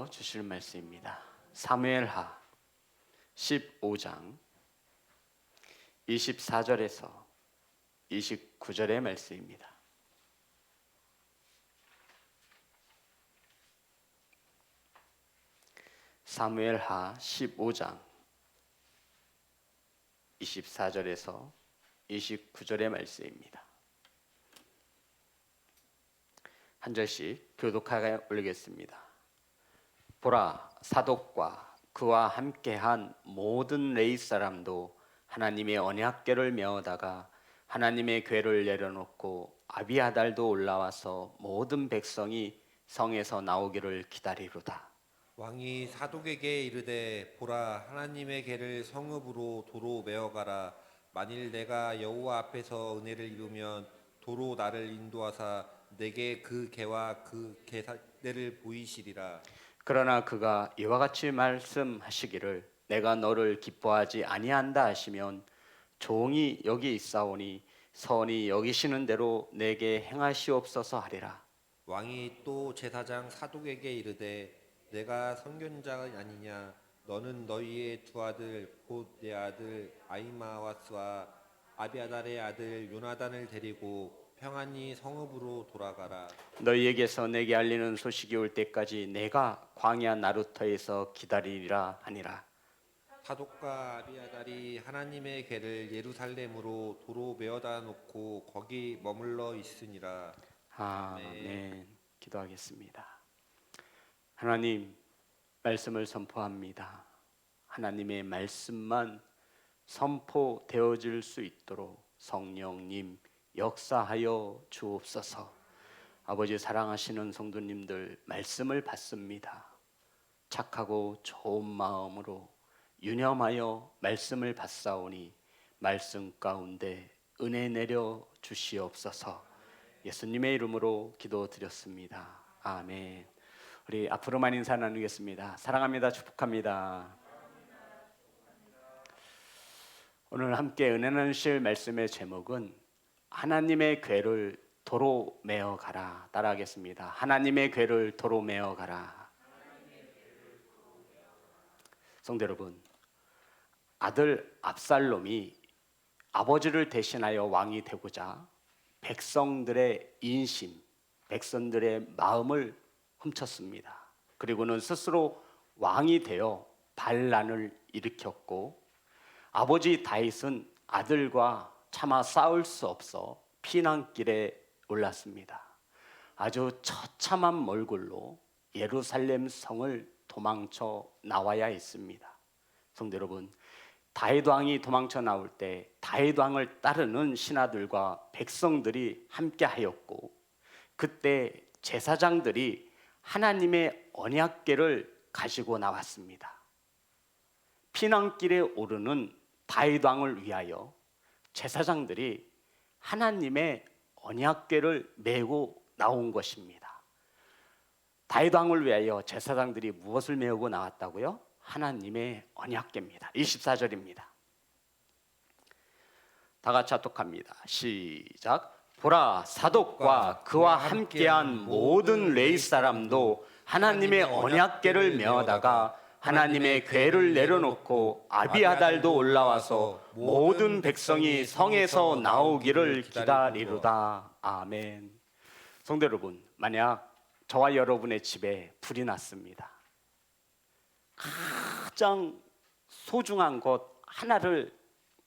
주실 말씀입니다. 사무엘하 15장 24절에서 29절의 말씀입니다. 사무엘하 15장 24절에서 29절의 말씀입니다. 한 절씩 교독하여 올리겠습니다. 보라, 사독과 그와 함께한 모든 레위 사람도 하나님의 언약궤를 메어다가 하나님의 궤를 내려놓고 아비아달도 올라와서 모든 백성이 성에서 나오기를 기다리로다. 왕이 사독에게 이르되 보라, 하나님의 궤를 성읍으로 도로 메어가라. 만일 내가 여호와 앞에서 은혜를 이루면 도로 나를 인도하사 내게 그 궤와 그 궤대를 보이시리라. 그러나 그가 이와 같이 말씀하시기를 내가 너를 기뻐하지 아니한다 하시면 종이 여기 있사오니 선이 여기시는 대로 내게 행하시옵소서 하리라. 왕이 또 제사장 사독에게 이르되 내가 선견자 아니냐. 너는 너희의 두 아들 곧 내 아들 아히마아스와 아비아달의 아들 요나단을 데리고 평안히 성읍으로 돌아가라. 너희에게서 내게 알리는 소식이 올 때까지 내가 광야 나루터에서 기다리리라 하니라. 사독과 아비아달이 하나님의 궤를 예루살렘으로 도로 메어다 놓고 거기 머물러 있으니라. 아멘. 기도하겠습니다. 하나님, 말씀을 선포합니다. 하나님의 말씀만 선포되어질 수 있도록 성령님 역사하여 주옵소서. 아버지, 사랑하시는 성도님들 말씀을 받습니다. 착하고 좋은 마음으로 유념하여 말씀을 받사오니 말씀 가운데 은혜 내려 주시옵소서. 예수님의 이름으로 기도드렸습니다. 아멘. 우리 앞으로만 인사 나누겠습니다. 사랑합니다. 축복합니다. 오늘 함께 은혜 나누실 말씀의 제목은 하나님의 궤를 도로 메어 가라. 따라하겠습니다. 하나님의 궤를 도로 메어 가라. 성도 여러분, 아들 압살롬이 아버지를 대신하여 왕이 되고자 백성들의 인심, 백성들의 마음을 훔쳤습니다. 그리고는 스스로 왕이 되어 반란을 일으켰고, 아버지 다윗은 아들과 차마 싸울 수 없어 피난길에 올랐습니다. 아주 처참한 몰골로 예루살렘 성을 도망쳐 나와야 했습니다. 성도 여러분, 다윗 왕이 도망쳐 나올 때 다윗 왕을 따르는 신하들과 백성들이 함께 하였고, 그때 제사장들이 하나님의 언약궤를 가지고 나왔습니다. 피난길에 오르는 다윗 왕을 위하여 제사장들이 하나님의 언약궤를 메고 나온 것입니다. 다윗 왕을 위하여 제사장들이 무엇을 메고 나왔다고요? 하나님의 언약궤입니다. 24절입니다. 다 같이 합독합니다. 시작. 보라, 사독과 그와 함께한 모든 레위 사람도 하나님의 언약궤를 메어다가 하나님의 궤를 내려놓고 아비아달도 올라와서 모든 백성이 성에서 나오기를 기다리로다. 아멘. 성도 여러분, 만약 저와 여러분의 집에 불이 났습니다. 가장 소중한 것 하나를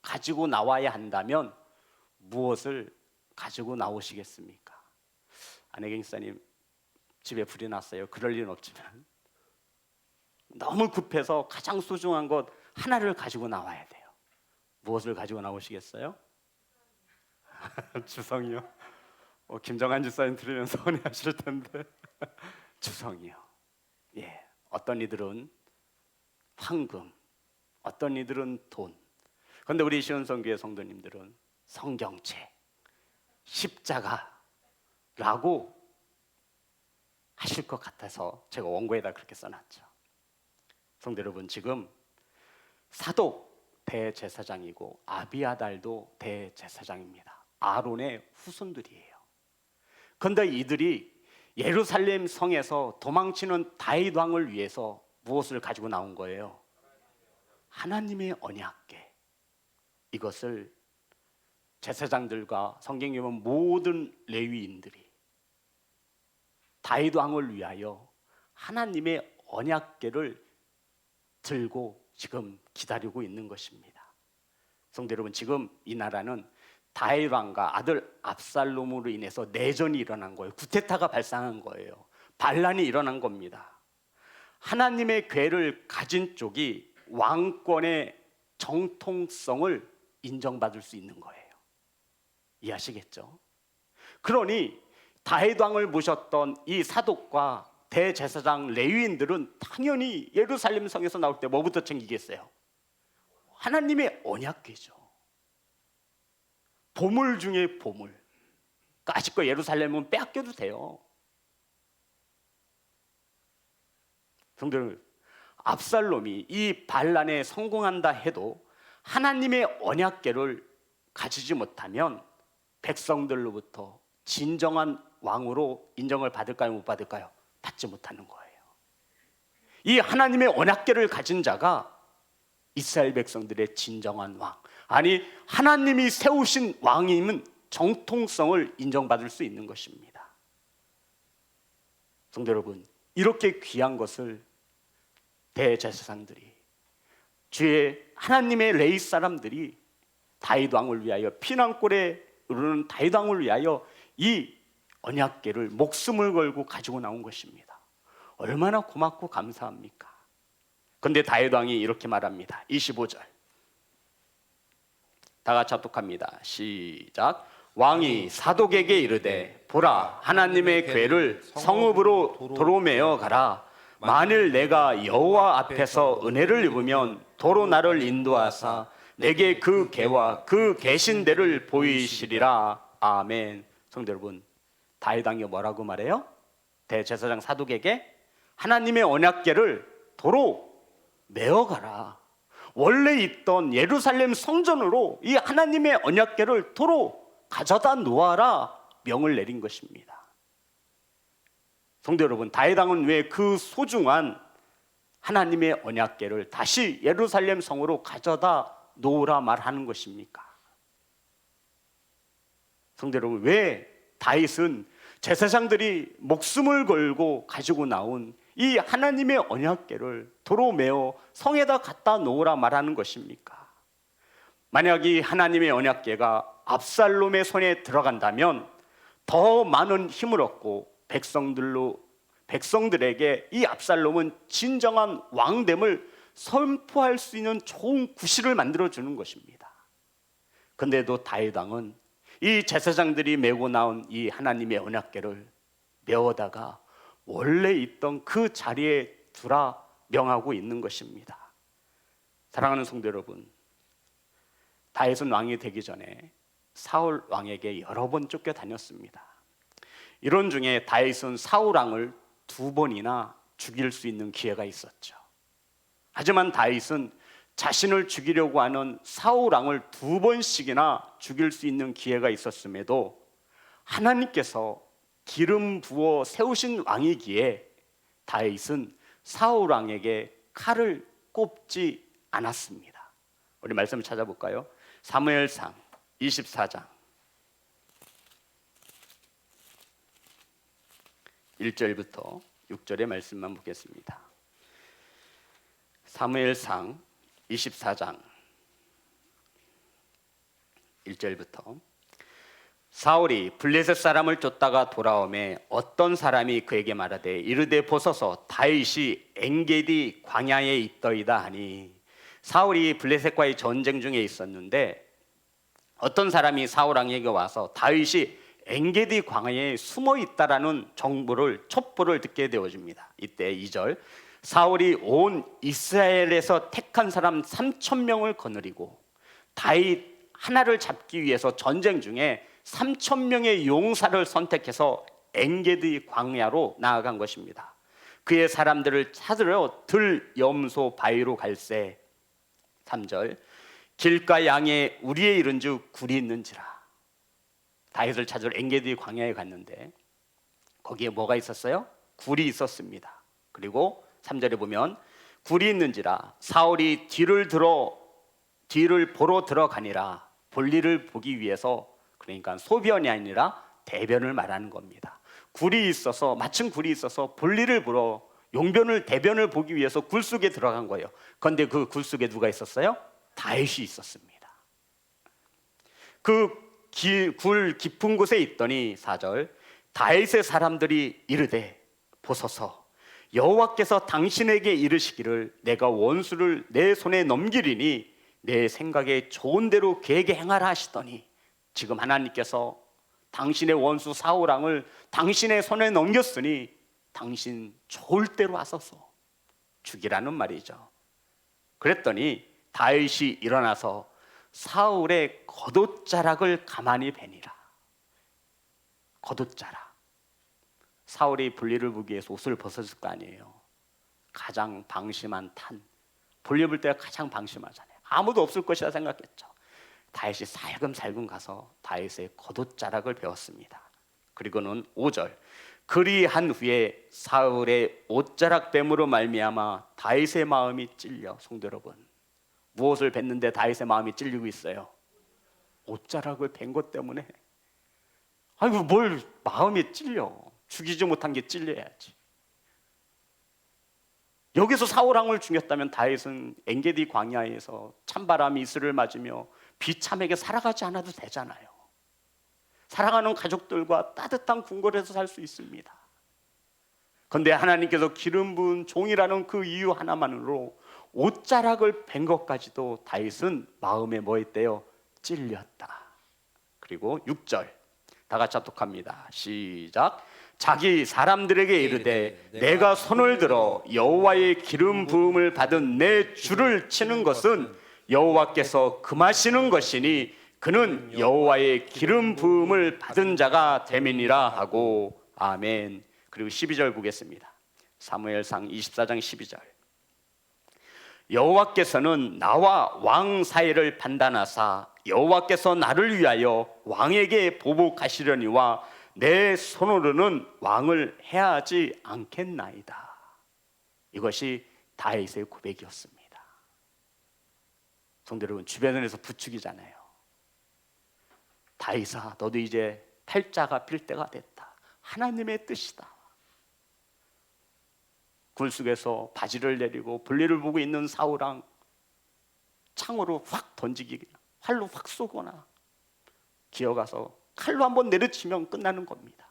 가지고 나와야 한다면 무엇을 가지고 나오시겠습니까? 안혜경 집사님, 집에 불이 났어요. 그럴 리는 없지만 너무 급해서 가장 소중한 것 하나를 가지고 나와야 돼요. 무엇을 가지고 나오시겠어요? 주성이요. 김정한 집사님 들으면 서운해하실 텐데 주성이요. 예, 어떤 이들은 황금, 어떤 이들은 돈. 그런데 우리 시온성교회 성도님들은 성경책, 십자가라고 하실 것 같아서 제가 원고에다 그렇게 써놨죠. 성도 여러분, 지금 사독 대제사장이고 아비아달도 대제사장입니다. 아론의 후손들이에요. 그런데 이들이 예루살렘 성에서 도망치는 다윗 왕을 위해서 무엇을 가지고 나온 거예요? 하나님의 언약궤. 이것을 제사장들과 성경에 보면 모든 레위인들이 다윗 왕을 위하여 하나님의 언약궤를 들고 지금 기다리고 있는 것입니다. 성도 여러분, 지금 이 나라는 다윗 왕과 아들 압살롬으로 인해서 내전이 일어난 거예요. 쿠데타가 발생한 거예요. 반란이 일어난 겁니다. 하나님의 궤를 가진 쪽이 왕권의 정통성을 인정받을 수 있는 거예요. 이해하시겠죠? 그러니 다윗 왕을 모셨던 이 사독과 대제사장 레위인들은 당연히 예루살렘 성에서 나올 때 뭐부터 챙기겠어요? 하나님의 언약궤죠. 보물 중에 보물. 아직도 예루살렘은 빼앗겨도 돼요. 성도 여러분, 압살롬이 이 반란에 성공한다 해도 하나님의 언약궤를 가지지 못하면 백성들로부터 진정한 왕으로 인정을 받을까요? 못 받을까요? 받지 못하는 거예요. 이 하나님의 언약궤를 가진 자가 이스라엘 백성들의 진정한 왕, 아니 하나님이 세우신 왕임은 정통성을 인정받을 수 있는 것입니다. 성도 여러분, 이렇게 귀한 것을 대제사장들이, 주의 하나님의 레위 사람들이 다윗 왕을 위하여, 피난골에 이르는 다윗 왕을 위하여 이 언약궤를 목숨을 걸고 가지고 나온 것입니다. 얼마나 고맙고 감사합니까? 그런데 다윗 왕이 이렇게 말합니다. 25절 다 같이 합독합니다. 시작. 왕이 사독에게 이르되 보라, 하나님의 궤를 성읍으로 도로 메어 가라. 만일 내가 여호와 앞에서 은혜를 입으면 도로 나를 인도하사 내게 그 궤와 그 계신 데를 보이시리라. 아멘. 성도 여러분, 다윗 왕이 뭐라고 말해요? 대제사장 사독에게 하나님의 언약궤를 도로 메어가라. 원래 있던 예루살렘 성전으로 이 하나님의 언약궤를 도로 가져다 놓아라 명을 내린 것입니다. 성도 여러분, 다윗 왕은 왜 그 소중한 하나님의 언약궤를 다시 예루살렘 성으로 가져다 놓으라 말하는 것입니까? 성도 여러분, 왜 다윗은 제사장들이 목숨을 걸고 가지고 나온 이 하나님의 언약궤를 도로 메어 성에다 갖다 놓으라 말하는 것입니까? 만약 이 하나님의 언약궤가 압살롬의 손에 들어간다면 더 많은 힘을 얻고 백성들에게 이 압살롬은 진정한 왕됨을 선포할 수 있는 좋은 구실을 만들어주는 것입니다. 그런데도 다윗 왕은 이 제사장들이 메고 나온 이 하나님의 언약궤를 메어다가 원래 있던 그 자리에 두라 명하고 있는 것입니다. 사랑하는 성도 여러분, 다윗은 왕이 되기 전에 사울 왕에게 여러 번 쫓겨다녔습니다. 이런 중에 다윗은 사울 왕을 2번이나 죽일 수 있는 기회가 있었죠. 하지만 다윗은 자신을 죽이려고 하는 사울 왕을 2번씩이나 죽일 수 있는 기회가 있었음에도 하나님께서 기름 부어 세우신 왕이기에 다윗은 사울 왕에게 칼을 꼽지 않았습니다. 우리 말씀을 찾아볼까요? 사무엘상 24장 1절부터 6절의 말씀만 보겠습니다. 사무엘상 24장 1절부터 사울이 블레셋 사람을 쫓다가 돌아오매 어떤 사람이 그에게 말하되 이르되 보소서 다윗이 엔게디 광야에 있더이다 하니, 사울이 블레셋과의 전쟁 중에 있었는데 어떤 사람이 사울 왕에게 와서 다윗이 엔게디 광야에 숨어 있다라는 첩보를 듣게 되어집니다. 이때 2절 사울이 온 이스라엘에서 택한 사람 3,000명을 거느리고 다윗 하나를 잡기 위해서 전쟁 중에 3,000명의 용사를 선택해서 엔게디 광야로 나아간 것입니다. 그의 사람들을 찾으러 들 염소 바위로 갈새. 3절 길가 양에 우리에 이른즉 굴이 있는지라. 다윗을 찾으러 엔게디 광야에 갔는데 거기에 뭐가 있었어요? 굴이 있었습니다. 그리고 3절에 보면 굴이 있는지라 사울이 뒤를 보러 들어가니라. 볼일을 보기 위해서, 그러니까 소변이 아니라 대변을 말하는 겁니다. 굴이 있어서, 마침 굴이 있어서 볼일을 보러, 용변을 대변을 보기 위해서 굴 속에 들어간 거예요. 그런데 그 굴 속에 누가 있었어요? 다윗이 있었습니다. 그 굴 깊은 곳에 있더니 4절 다윗의 사람들이 이르되 보소서 여호와께서 당신에게 이르시기를 내가 원수를 내 손에 넘기리니 내 생각에 좋은 대로 그에게 행하라 하시더니, 지금 하나님께서 당신의 원수 사울 왕을 당신의 손에 넘겼으니 당신 좋을 대로 하소서 죽이라는 말이죠. 그랬더니 다윗이 일어나서 사울의 겉옷자락을 가만히 베니라. 겉옷자락. 사울이 볼일을 보기 위해서 옷을 벗었을 거 아니에요. 가장 방심한 탄. 볼일 볼 때가 가장 방심하잖아요. 아무도 없을 것이라 생각했죠. 다윗이 살금살금 가서 다윗의 겉옷자락을 베었습니다. 그리고는 5절 그리한 후에 사울의 옷자락 뱀으로 말미암아 다윗의 마음이 찔려. 성도 여러분, 무엇을 뱉는데 다윗의 마음이 찔리고 있어요? 옷자락을 벤 것 때문에. 아이고, 뭘 마음이 찔려. 죽이지 못한 게 찔려야지. 여기서 사울 왕을 죽였다면 다윗은 엔게디 광야에서 찬바람이 이슬을 맞으며 비참하게 살아가지 않아도 되잖아요. 사랑하는 가족들과 따뜻한 궁궐에서 살 수 있습니다. 그런데 하나님께서 기름 부은 종이라는 그 이유 하나만으로 옷자락을 벤 것까지도 다윗은 마음에 뭐 했대요? 찔렸다. 그리고 6절 다 같이 합독합니다. 시작. 자기 사람들에게 이르되 내가 손을 들어 여호와의 기름 부음을 받은 내 주를 치는 것은 여호와께서 금하시는 것이니 그는 여호와의 기름 부음을 받은 자가 됨이니라 하고. 아멘. 그리고 12절 보겠습니다. 사무엘상 24장 12절 여호와께서는 나와 왕 사이를 판단하사 여호와께서 나를 위하여 왕에게 보복하시려니와 내 손으로는 왕을 해하지 않겠나이다. 이것이 다윗의 고백이었습니다. 성도 여러분, 주변에서 부추기잖아요. 다윗아, 너도 이제 팔자가 필 때가 됐다. 하나님의 뜻이다. 굴 속에서 바지를 내리고 볼일을 보고 있는 사울왕 창으로 확 던지기, 활로 확 쏘거나 기어가서 칼로 한번 내려치면 끝나는 겁니다.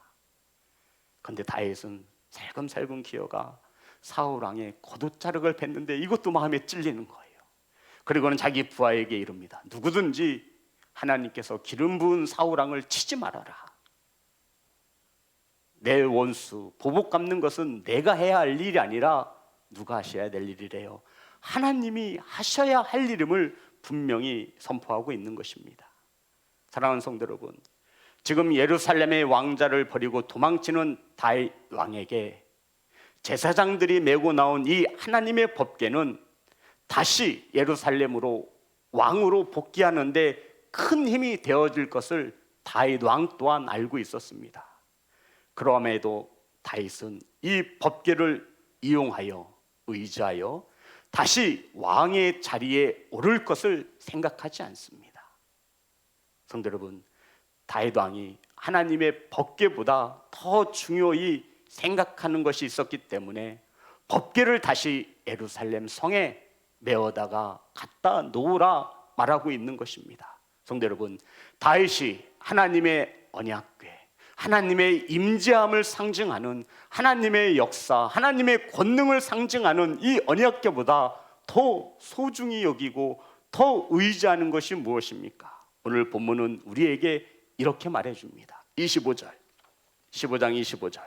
그런데 다윗은 살금살금 기어가 사울왕의 겉옷자락을 뱉는데 이것도 마음에 찔리는 거예요. 그리고는 자기 부하에게 이릅니다. 누구든지 하나님께서 기름 부은 사울왕을 치지 말아라. 내 원수 보복 갚는 것은 내가 해야 할 일이 아니라 누가 하셔야 될 일이래요? 하나님이 하셔야 할 일임을 분명히 선포하고 있는 것입니다. 사랑하는 성도 여러분, 지금 예루살렘의 왕자를 버리고 도망치는 다윗 왕에게 제사장들이 메고 나온 이 하나님의 법궤는 다시 예루살렘으로 왕으로 복귀하는데 큰 힘이 되어질 것을 다윗 왕 또한 알고 있었습니다. 그럼에도 다윗은 이 법궤를 이용하여 의지하여 다시 왕의 자리에 오를 것을 생각하지 않습니다. 성도 여러분, 다윗 왕이 하나님의 법궤보다 더 중요히 생각하는 것이 있었기 때문에 법궤를 다시 예루살렘 성에 메어다가 갖다 놓으라 말하고 있는 것입니다. 성도 여러분, 다윗이 하나님의 언약궤, 하나님의 임재함을 상징하는 하나님의 역사, 하나님의 권능을 상징하는 이 언약궤보다 더 소중히 여기고 더 의지하는 것이 무엇입니까? 오늘 본문은 우리에게 이렇게 말해줍니다. 15장 25절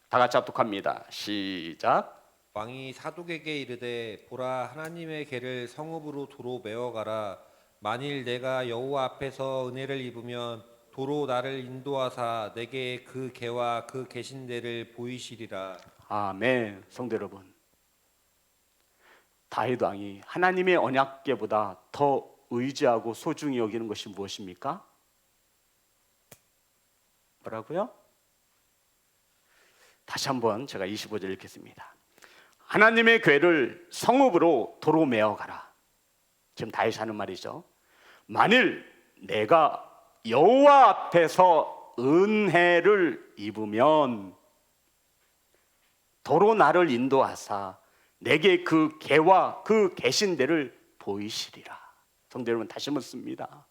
다 같이 합독합니다. 시작. 왕이 사독에게 이르되 보라, 하나님의 궤를 성읍으로 도로 메어가라. 만일 내가 여호와 앞에서 은혜를 입으면 도로 나를 인도하사 내게 그 궤와 그 계신대를 보이시리라. 아멘. 성도 여러분, 다윗 왕이 하나님의 언약궤보다 더 의지하고 소중히 여기는 것이 무엇입니까? 뭐라고요? 다시 한번 제가 25절 읽겠습니다. 하나님의 궤를 성읍으로 도로 메어 가라. 지금 다윗이 하는 말이죠. 만일 내가 여호와 앞에서 은혜를 입으면 도로 나를 인도하사 내게 그 궤와 그 계신 데를 보이시리라. 성도 여러분, 다시 묻습니다.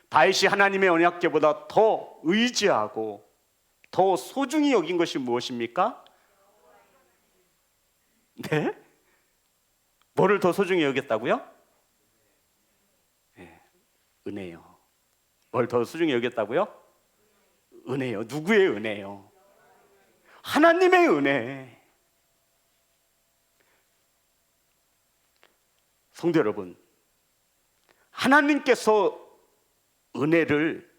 다윗이 하나님의 언약궤보다 더 의지하고 더 소중히 여긴 것이 무엇입니까? 네? 뭐를 더 소중히 여겼다고요? 네, 은혜요. 뭘 더 소중히 여겼다고요? 은혜요. 누구의 은혜요? 하나님의 은혜. 성도 여러분, 하나님께서 은혜를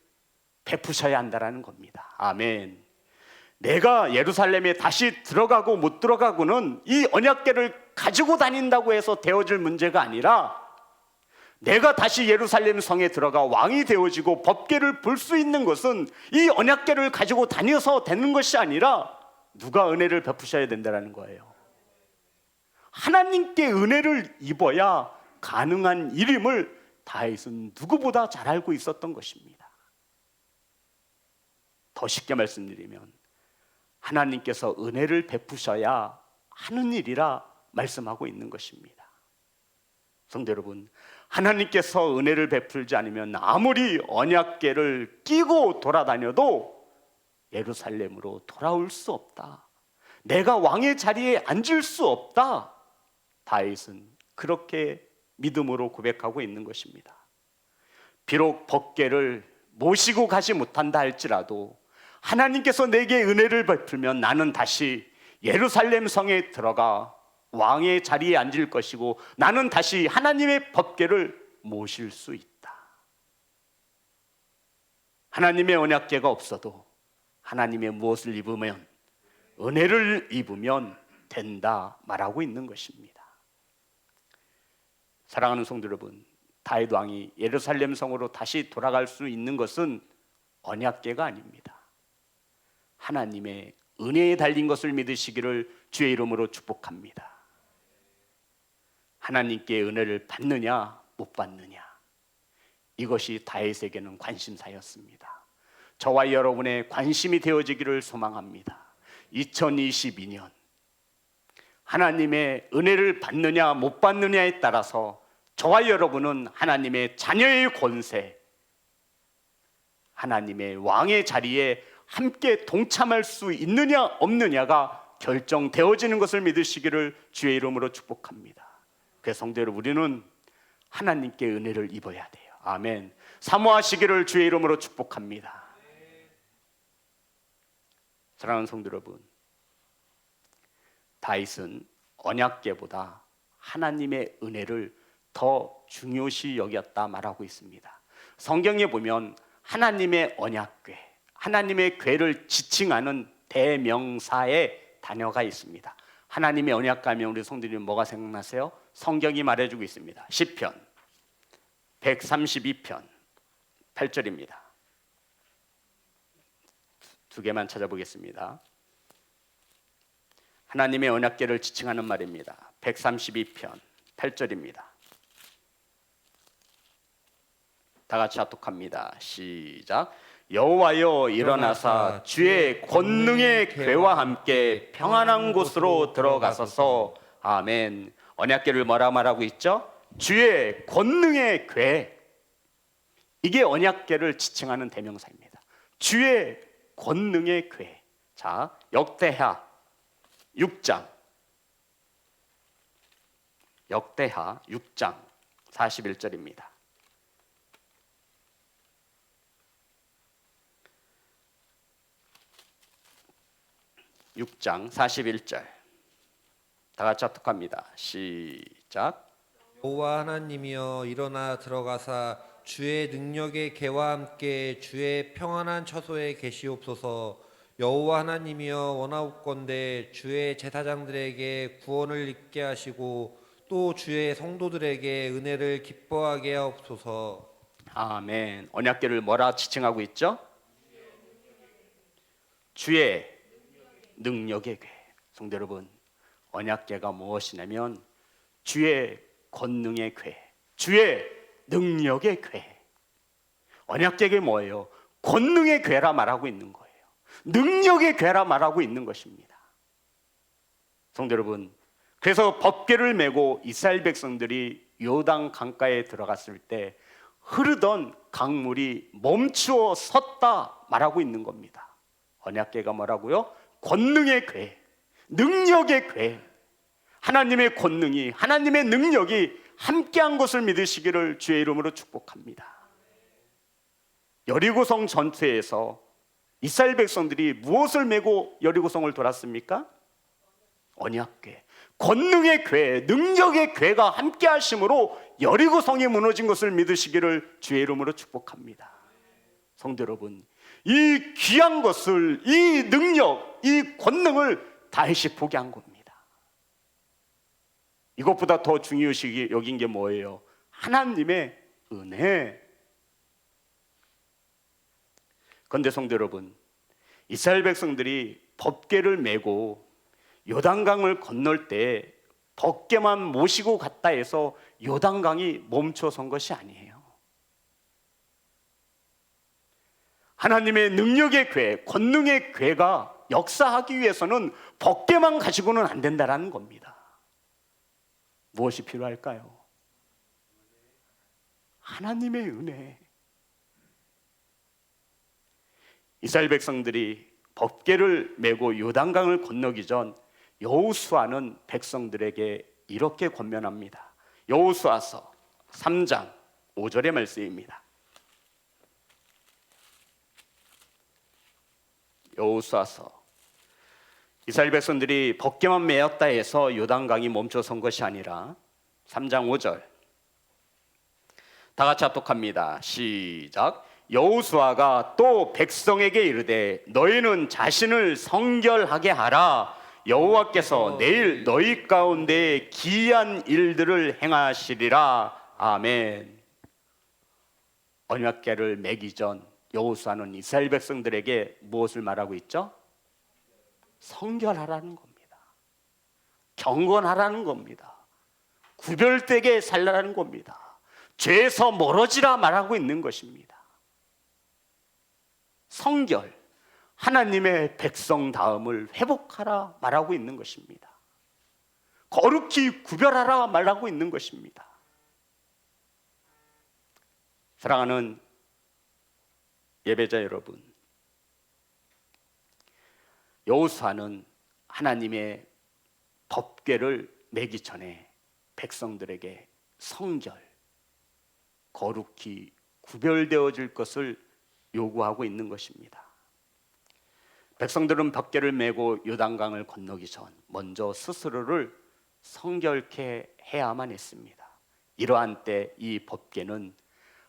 베푸셔야 한다는 겁니다. 아멘. 내가 예루살렘에 다시 들어가고 못 들어가고는 이 언약궤를 가지고 다닌다고 해서 되어질 문제가 아니라, 내가 다시 예루살렘 성에 들어가 왕이 되어지고 법궤를 볼 수 있는 것은 이 언약궤를 가지고 다녀서 되는 것이 아니라 누가 은혜를 베푸셔야 된다는 거예요. 하나님께 은혜를 입어야 가능한 일임을 다윗은 누구보다 잘 알고 있었던 것입니다. 더 쉽게 말씀드리면 하나님께서 은혜를 베푸셔야 하는 일이라 말씀하고 있는 것입니다. 성도 여러분, 하나님께서 은혜를 베풀지 않으면 아무리 언약궤를 끼고 돌아다녀도 예루살렘으로 돌아올 수 없다. 내가 왕의 자리에 앉을 수 없다. 다윗은 그렇게 믿음으로 고백하고 있는 것입니다. 비록 법궤를 모시고 가지 못한다 할지라도 하나님께서 내게 은혜를 베풀면 나는 다시 예루살렘 성에 들어가 왕의 자리에 앉을 것이고 나는 다시 하나님의 법궤를 모실 수 있다. 하나님의 언약궤가 없어도 하나님의 무엇을 입으면, 은혜를 입으면 된다 말하고 있는 것입니다. 사랑하는 성도 여러분, 다윗 왕이 예루살렘 성으로 다시 돌아갈 수 있는 것은 언약궤가 아닙니다. 하나님의 은혜에 달린 것을 믿으시기를 주의 이름으로 축복합니다. 하나님께 은혜를 받느냐 못 받느냐, 이것이 다윗에게는 관심사였습니다. 저와 여러분의 관심이 되어지기를 소망합니다. 2022년 하나님의 은혜를 받느냐 못 받느냐에 따라서 저와 여러분은 하나님의 자녀의 권세, 하나님의 왕의 자리에 함께 동참할 수 있느냐 없느냐가 결정되어지는 것을 믿으시기를 주의 이름으로 축복합니다. 그래서 성도 여러분, 우리는 하나님께 은혜를 입어야 돼요. 아멘. 사모하시기를 주의 이름으로 축복합니다. 사랑하는 성도 여러분, 다윗은 언약궤보다 하나님의 은혜를 더 중요시 여겼다 말하고 있습니다. 성경에 보면 하나님의 언약궤, 하나님의 궤를 지칭하는 대명사의 단어가 있습니다. 하나님의 언약궤 하면 우리 성도님 뭐가 생각나세요? 성경이 말해주고 있습니다. 시편 132편 8절입니다. 두 개만 찾아보겠습니다. 하나님의 언약궤를 지칭하는 말입니다. 132편 8절입니다. 다 같이 합독합니다. 시작. 여호와여 일어나사 주의 권능의 궤와 함께 평안한 곳으로 들어가소서. 아멘. 언약궤를 뭐라 말하고 있죠? 주의 권능의 궤. 이게 언약궤를 지칭하는 대명사입니다. 주의 권능의 궤. 자, 역대하 6장 41절입니다. (6장 41절) 다 같이 합독합니다. 시작. 여호와 하나님이여 일어나 들어가사 주의 능력의 궤와 함께 주의 평안한 처소에 계시옵소서. 여호와 하나님이여 원하옵건대 주의 제사장들에게 구원을 있게 하시고 또 주의 성도들에게 은혜를 기뻐하게 하옵소서. 아멘. 언약궤를 뭐라 지칭하고 있죠? 주의 능력의 궤. 성도 여러분, 언약궤가 무엇이냐면 주의 권능의 궤, 주의 능력의 궤. 언약궤가 뭐예요? 권능의 궤라 말하고 있는 거예요. 능력의 궤라 말하고 있는 것입니다. 성도 여러분, 그래서 법궤를 메고 이스라엘 백성들이 요단 강가에 들어갔을 때 흐르던 강물이 멈추어 섰다 말하고 있는 겁니다. 언약궤가 뭐라고요? 권능의 궤, 능력의 궤. 하나님의 권능이, 하나님의 능력이 함께한 것을 믿으시기를 주의 이름으로 축복합니다. 여리고성 전투에서 이스라엘 백성들이 무엇을 메고 여리고성을 돌았습니까? 언약궤, 권능의 궤, 능력의 궤가 함께 하심으로 여리고성이 무너진 것을 믿으시기를 주의 이름으로 축복합니다. 성도 여러분, 이 귀한 것을, 이 능력, 이 권능을 다윗이 포기한 겁니다. 이것보다 더 중요시 여긴 게 뭐예요? 하나님의 은혜. 그런데 성도 여러분, 이스라엘 백성들이 법궤를 메고 요단강을 건널 때 법궤만 모시고 갔다 해서 요단강이 멈춰선 것이 아니에요. 하나님의 능력의 궤, 권능의 궤가 역사하기 위해서는 법궤만 가지고는 안 된다는 겁니다. 무엇이 필요할까요? 하나님의 은혜. 이스라엘 백성들이 법궤를 메고 요단강을 건너기 전 여호수아는 백성들에게 이렇게 권면합니다. 여호수아서 3장 5절의 말씀입니다. 여호수아서, 이스라엘 백성들이 법궤만 메었다 해서 요단강이 멈춰선 것이 아니라 3장 5절 다 같이 합독합니다. 시작. 여호수아가 또 백성에게 이르되 너희는 자신을 성결하게 하라. 여호와께서 내일 너희 가운데 기이한 일들을 행하시리라. 아멘. 언약궤를 매기 전 여호수아는 이스라엘 백성들에게 무엇을 말하고 있죠? 성결하라는 겁니다. 경건하라는 겁니다. 구별되게 살라는 겁니다. 죄에서 멀어지라 말하고 있는 것입니다. 성결, 하나님의 백성다움을 회복하라 말하고 있는 것입니다. 거룩히 구별하라 말하고 있는 것입니다. 사랑하는 예배자 여러분, 여호수아는 하나님의 법궤를 매기 전에 백성들에게 성결, 거룩히 구별되어질 것을 요구하고 있는 것입니다. 백성들은 법궤를 메고 요단강을 건너기 전 먼저 스스로를 성결케 해야만 했습니다. 이러한 때 이 법궤는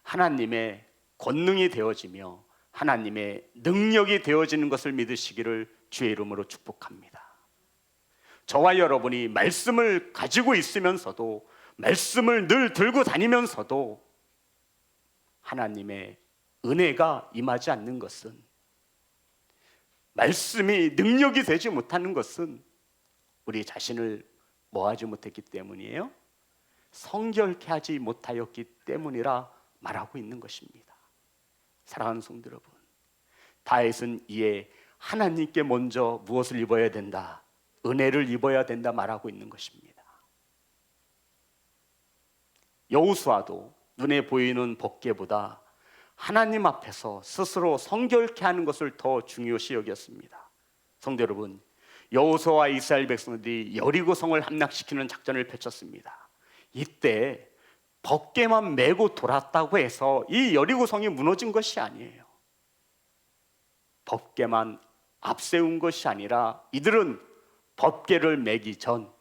하나님의 권능이 되어지며 하나님의 능력이 되어지는 것을 믿으시기를 주의 이름으로 축복합니다. 저와 여러분이 말씀을 가지고 있으면서도, 말씀을 늘 들고 다니면서도 하나님의 은혜가 임하지 않는 것은, 말씀이 능력이 되지 못하는 것은 우리 자신을 뭐하지 못했기 때문이에요? 성결케 하지 못하였기 때문이라 말하고 있는 것입니다. 사랑하는 성도 여러분, 다윗은 이에 하나님께 먼저 무엇을 입어야 된다? 은혜를 입어야 된다 말하고 있는 것입니다. 여호수아도 눈에 보이는 법궤보다 하나님 앞에서 스스로 성결케 하는 것을 더 중요시 여겼습니다. 성도 여러분, 여호수아와 이스라엘 백성들이 여리고성을 함락시키는 작전을 펼쳤습니다. 이때 법궤만 메고 돌았다고 해서 이 여리고성이 무너진 것이 아니에요. 법궤만 앞세운 것이 아니라 이들은 법궤를 메기 전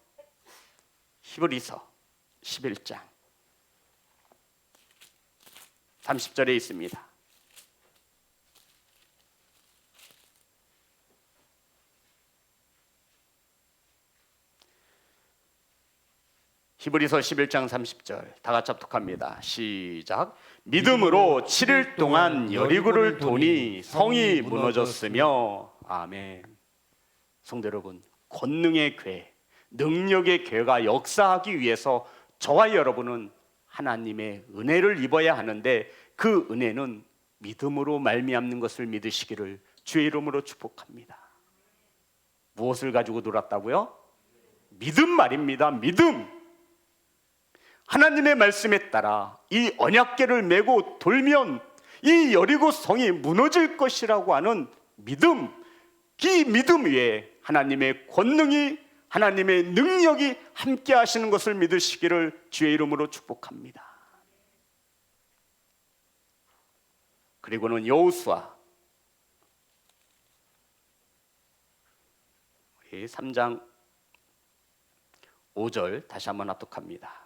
히브리서 11장 30절에 있습니다. 히브리서 11장 30절 다 같이 합독합니다. 시작. 믿음으로 7일 동안 여리고를 도니 성이 무너졌으며. 아멘. 성도 여러분, 권능의 궤, 능력의 궤가 역사하기 위해서 저와 여러분은 하나님의 은혜를 입어야 하는데, 그 은혜는 믿음으로 말미암는 것을 믿으시기를 주의 이름으로 축복합니다. 무엇을 가지고 놀았다고요? 믿음 말입니다. 믿음. 하나님의 말씀에 따라 이 언약궤를 메고 돌면 이 여리고 성이 무너질 것이라고 하는 믿음, 이 믿음 위에 하나님의 권능이, 하나님의 능력이 함께 하시는 것을 믿으시기를 주의 이름으로 축복합니다. 그리고는 여호수아 3장 5절 다시 한번 합독합니다.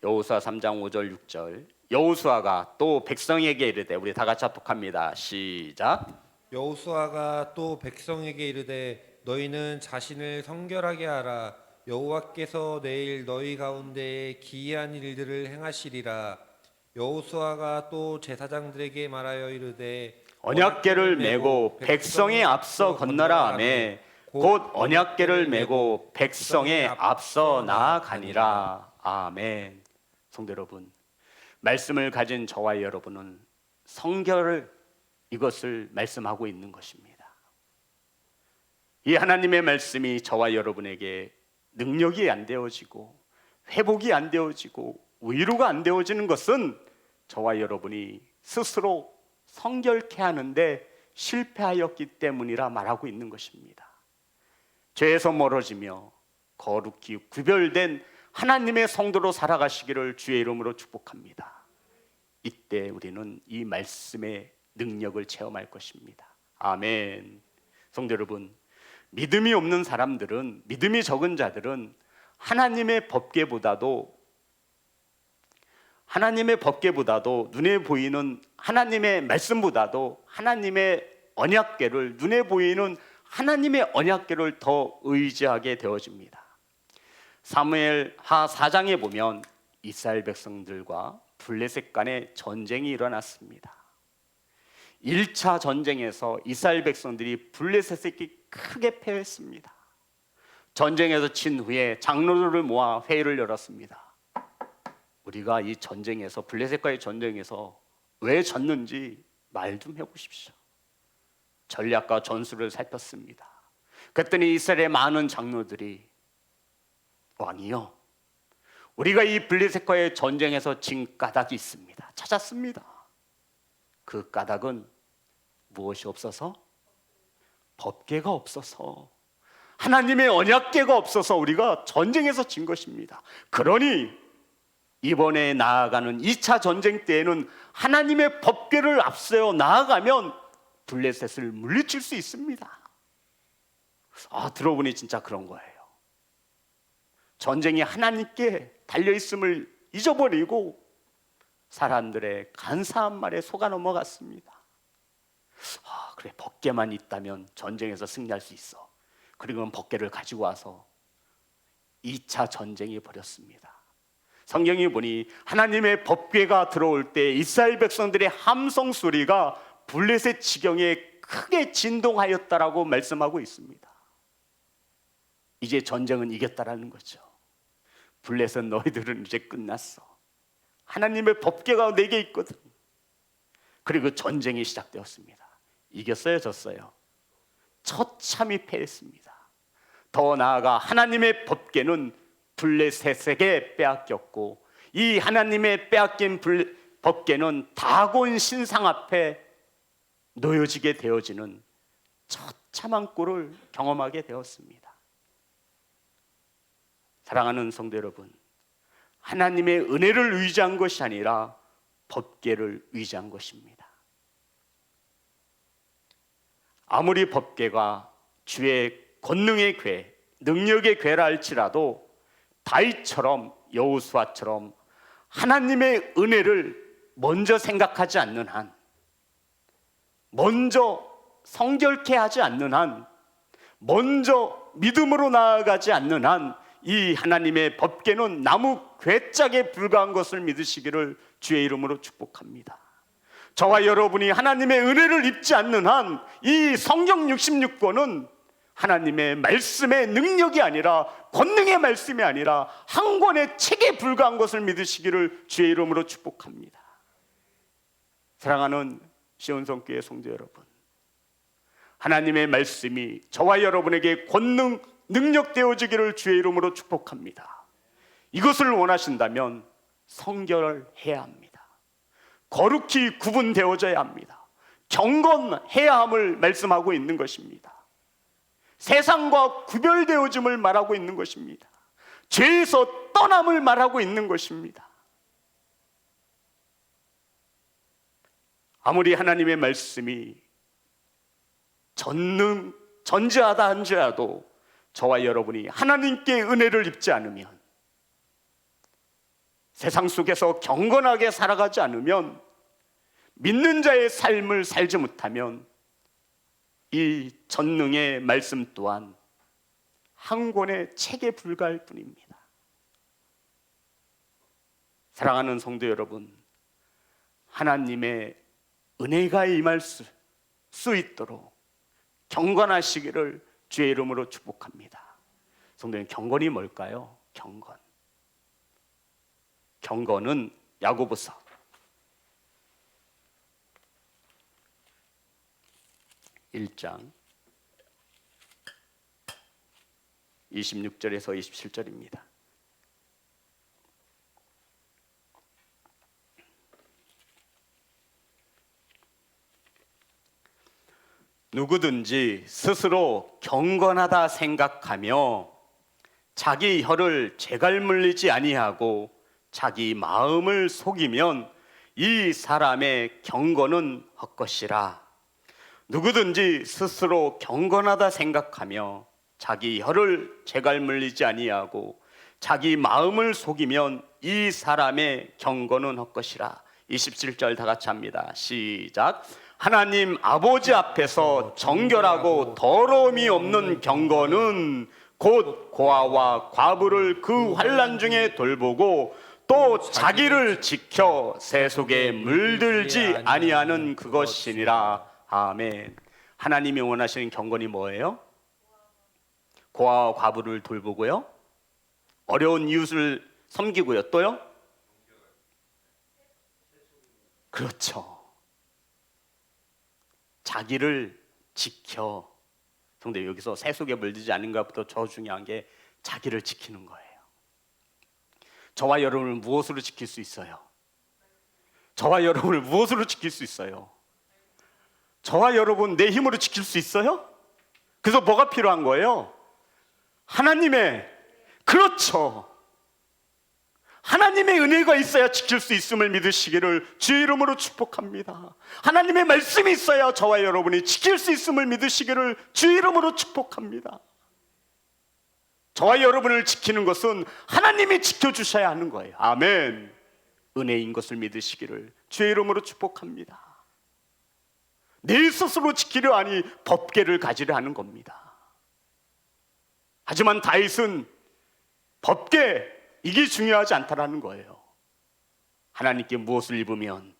여호수아 3장 5절 6절. 여호수아가 또 백성에게 이르되, 우리 다 같이 합독합니다. 시작. 여호수아가 또 백성에게 이르되 너희는 자신을 성결하게 하라. 여호와께서 내일 너희 가운데 기이한 일들을 행하시리라. 여호수아가 또 제사장들에게 말하여 이르되 언약궤를 메고 백성의 앞서 건너라 하매 곧 언약궤를 메고 백성의 앞서 나아가니라. 아멘. 성도 여러분, 말씀을 가진 저와 여러분은 성결을, 이것을 말씀하고 있는 것입니다. 이 하나님의 말씀이 저와 여러분에게 능력이 안 되어지고 회복이 안 되어지고 위로가 안 되어지는 것은 저와 여러분이 스스로 성결케 하는데 실패하였기 때문이라 말하고 있는 것입니다. 죄에서 멀어지며 거룩히 구별된 하나님의 성도로 살아가시기를 주의 이름으로 축복합니다. 이때 우리는 이 말씀의 능력을 체험할 것입니다. 아멘. 성도 여러분, 믿음이 없는 사람들은, 믿음이 적은 자들은 하나님의 법궤보다도 눈에 보이는 하나님의 말씀보다도 하나님의 언약궤를, 눈에 보이는 하나님의 언약궤를 더 의지하게 되어집니다. 사무엘 하 4장에 보면 이스라엘 백성들과 블레셋 간의 전쟁이 일어났습니다. 1차 전쟁에서 이스라엘 백성들이 블레셋에게 크게 패했습니다. 전쟁에서 친 후에 장로들을 모아 회의를 열었습니다. 우리가 이 전쟁에서, 블레셋과의 전쟁에서 왜 졌는지 말 좀 해보십시오. 전략과 전술을 살폈습니다. 그랬더니 이스라엘의 많은 장로들이, 왕이요, 우리가 이 블레셋과의 전쟁에서 진 까닭이 있습니다. 찾았습니다. 그 까닭은 무엇이 없어서? 법궤가 없어서, 하나님의 언약궤가 없어서 우리가 전쟁에서 진 것입니다. 그러니 이번에 나아가는 2차 전쟁 때에는 하나님의 법궤를 앞세워 나아가면 블레셋을 물리칠 수 있습니다. 들어보니 진짜 그런 거예요. 전쟁이 하나님께 달려있음을 잊어버리고 사람들의 간사한 말에 속아 넘어갔습니다. 그래, 법궤만 있다면 전쟁에서 승리할 수 있어. 그리고 법궤를 가지고 와서 2차 전쟁이 벌였습니다. 성경이 보니 하나님의 법궤가 들어올 때 이스라엘 백성들의 함성 소리가 블레셋 지경에 크게 진동하였다라고 말씀하고 있습니다. 이제 전쟁은 이겼다라는 거죠. 블레셋 너희들은 이제 끝났어. 하나님의 법궤가 내게 있거든. 그리고 전쟁이 시작되었습니다. 이겼어요, 졌어요? 처참히 패했습니다. 더 나아가 하나님의 법궤는 블레셋에게 빼앗겼고, 이 하나님의 빼앗긴 법궤는 다곤 신상 앞에 놓여지게 되어지는 처참한 꼴을 경험하게 되었습니다. 사랑하는 성도 여러분, 하나님의 은혜를 의지한 것이 아니라 법궤를 의지한 것입니다. 아무리 법궤가 주의 권능의 궤, 능력의 궤라 할지라도 다윗처럼, 여호수아처럼 하나님의 은혜를 먼저 생각하지 않는 한, 먼저 성결케 하지 않는 한, 먼저 믿음으로 나아가지 않는 한, 이 하나님의 법궤는 나무 괴짝에 불과한 것을 믿으시기를 주의 이름으로 축복합니다. 저와 여러분이 하나님의 은혜를 입지 않는 한 이 성경 66권은 하나님의 말씀의 능력이 아니라, 권능의 말씀이 아니라 한 권의 책에 불과한 것을 믿으시기를 주의 이름으로 축복합니다. 사랑하는 시온성교회 성도 여러분, 하나님의 말씀이 저와 여러분에게 권능, 능력 되어지기를 주의 이름으로 축복합니다. 이것을 원하신다면 성결해야 합니다. 거룩히 구분되어져야 합니다. 경건해야 함을 말씀하고 있는 것입니다. 세상과 구별되어짐을 말하고 있는 것입니다. 죄에서 떠남을 말하고 있는 것입니다. 아무리 하나님의 말씀이 전지하다 한지라도 저와 여러분이 하나님께 은혜를 입지 않으면, 세상 속에서 경건하게 살아가지 않으면, 믿는 자의 삶을 살지 못하면 이 전능의 말씀 또한 한 권의 책에 불과할 뿐입니다. 사랑하는 성도 여러분, 하나님의 은혜가 임할 수 있도록 경건하시기를 주의 이름으로 축복합니다. 성도님, 경건이 뭘까요? 경건은 야고보서 1장 26절에서 27절입니다. 누구든지 스스로 경건하다 생각하며 자기 혀를 재갈 물리지 아니하고 자기 마음을 속이면 이 사람의 경건은 헛것이라. 누구든지 스스로 경건하다 생각하며 자기 혀를 재갈 물리지 아니하고 자기 마음을 속이면 이 사람의 경건은 헛것이라. 27절 다 같이 합니다. 시작. 하나님 아버지 앞에서 정결하고 더러움이 없는 경건은 곧 고아와 과부를 그 환난 중에 돌보고 또 자기를 지켜 세속에 물들지 아니하는 그것이니라. 아멘. 하나님이 원하시는 경건이 뭐예요? 고아와 과부를 돌보고요, 어려운 이웃을 섬기고요, 또요? 그렇죠. 자기를 지켜. 근데 여기서 세속에 물들지 않는 것부터 더 중요한 게 자기를 지키는 거예요. 저와 여러분을 무엇으로 지킬 수 있어요? 저와 여러분을 무엇으로 지킬 수 있어요? 저와 여러분 내 힘으로 지킬 수 있어요? 그래서 뭐가 필요한 거예요? 하나님의, 그렇죠, 하나님의 은혜가 있어야 지킬 수 있음을 믿으시기를 주의 이름으로 축복합니다. 하나님의 말씀이 있어야 저와 여러분이 지킬 수 있음을 믿으시기를 주의 이름으로 축복합니다. 저와 여러분을 지키는 것은 하나님이 지켜주셔야 하는 거예요. 아멘. 은혜인 것을 믿으시기를 주의 이름으로 축복합니다. 내 스스로 지키려 하니 법궤를 가지려 하는 겁니다. 하지만 다윗은 법궤, 이게 중요하지 않다라는 거예요. 하나님께 무엇을 입으면,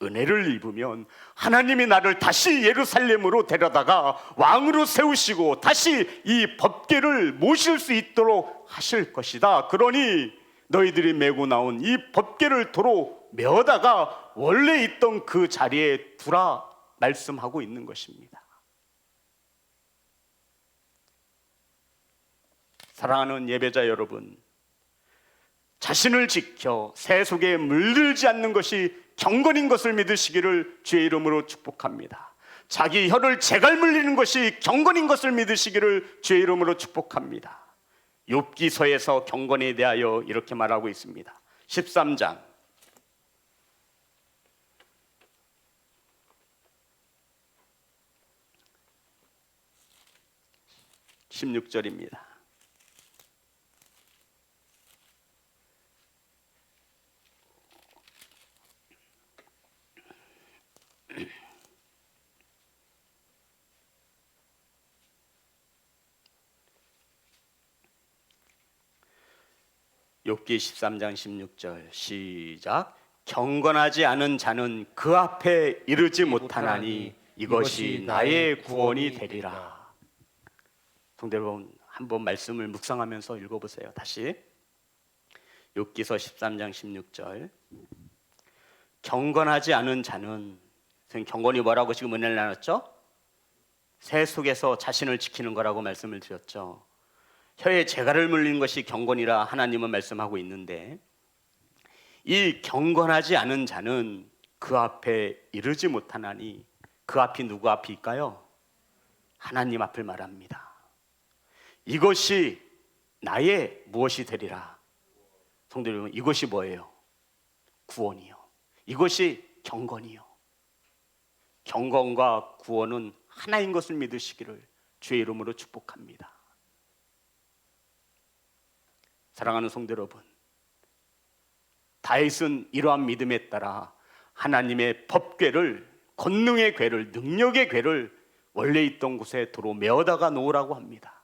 은혜를 입으면 하나님이 나를 다시 예루살렘으로 데려다가 왕으로 세우시고 다시 이 법궤를 모실 수 있도록 하실 것이다. 그러니 너희들이 메고 나온 이 법궤를 도로 메어다가 원래 있던 그 자리에 두라 말씀하고 있는 것입니다. 사랑하는 예배자 여러분, 자신을 지켜 세속에 물들지 않는 것이 경건인 것을 믿으시기를 주의 이름으로 축복합니다. 자기 혀를 재갈 물리는 것이 경건인 것을 믿으시기를 주의 이름으로 축복합니다. 욥기서에서 경건에 대하여 이렇게 말하고 있습니다. 13장 16절입니다. 욥기 13장 16절 시작. 경건하지 않은 자는 그 앞에 이르지 못하나니 이것이 나의 구원이 되리라. 성도 여러분, 한번 말씀을 묵상하면서 읽어보세요. 다시 욥기서 13장 16절. 경건하지 않은 자는, 경건이 뭐라고 지금 은혜를 나눴죠? 새 속에서 자신을 지키는 거라고 말씀을 드렸죠. 혀에 재갈을 물리는 것이 경건이라 하나님은 말씀하고 있는데, 이 경건하지 않은 자는 그 앞에 이르지 못하나니, 그 앞이 누구 앞일까요? 하나님 앞을 말합니다. 이것이 나의 무엇이 되리라. 성도 여러분, 이것이 뭐예요? 구원이요. 이것이 경건이요. 경건과 구원은 하나인 것을 믿으시기를 주의 이름으로 축복합니다. 사랑하는 성도 여러분, 다윗은 이러한 믿음에 따라 하나님의 법궤를, 권능의 궤를, 능력의 궤를 원래 있던 곳에 도로 메어다가 놓으라고 합니다.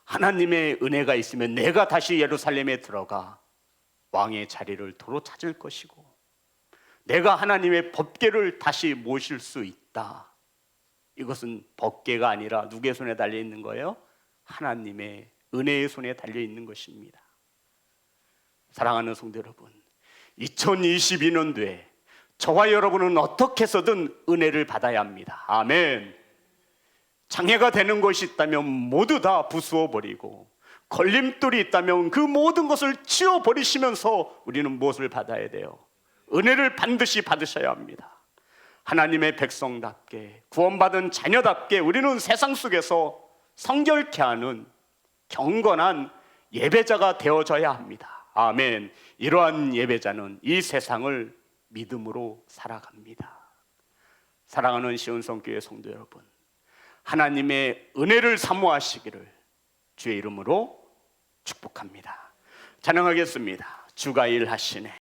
하나님의 은혜가 있으면 내가 다시 예루살렘에 들어가 왕의 자리를 도로 찾을 것이고, 내가 하나님의 법궤를 다시 모실 수 있다. 이것은 법궤가 아니라 누구의 손에 달려 있는 거예요? 하나님의 은혜의 손에 달려 있는 것입니다. 사랑하는 성도 여러분, 2022년도에 저와 여러분은 어떻게 해서든 은혜를 받아야 합니다. 아멘. 장애가 되는 것이 있다면 모두 다 부수어버리고, 걸림돌이 있다면 그 모든 것을 치워버리시면서 우리는 무엇을 받아야 돼요? 은혜를 반드시 받으셔야 합니다. 하나님의 백성답게, 구원받은 자녀답게 우리는 세상 속에서 성결케 하는 경건한 예배자가 되어져야 합니다. 아멘. 이러한 예배자는 이 세상을 믿음으로 살아갑니다. 사랑하는 시온성교회 성도 여러분, 하나님의 은혜를 사모하시기를 주의 이름으로 축복합니다. 찬양하겠습니다. 주가 일하시네.